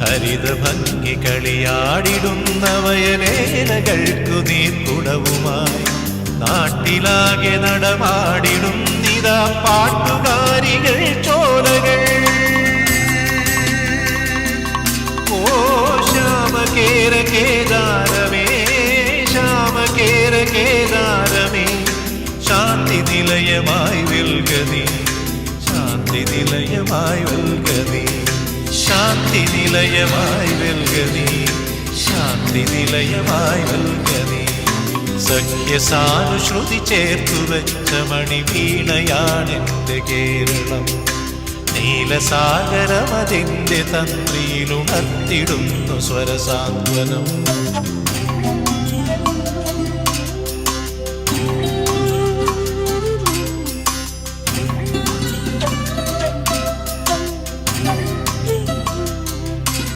ഹരിത ഭംഗി കളിയാടിടുന്ന വയലേലകൾക്കു നീർക്കുടവുമായി നാട്ടിലാകെ നടമാടിടുന്നിതാ പാട്ടുകാരികൾ ചോലകൾ. ഓ ശ്യാമകേര കേദാരമേ ശ്യാമകേര കേദാരമേ ശാന്തി നിലയമായി വെൽകനീ ശാന്തി നിലയമായി വെൽകനീ ശാന്തി നിലയമായി വെൽകനീ ശാന്തി നിലയമായി വെൽകനീ. സഖ്യസാനുശ്രുതി ചേർത്തു വെച്ച മണിവീണയാണെന്റെ കേരളം. നീലസാഗരമതിന്റെ തന്ത്രിയിലുണർത്തിടുന്നു സ്വരസാന്ത്വനം.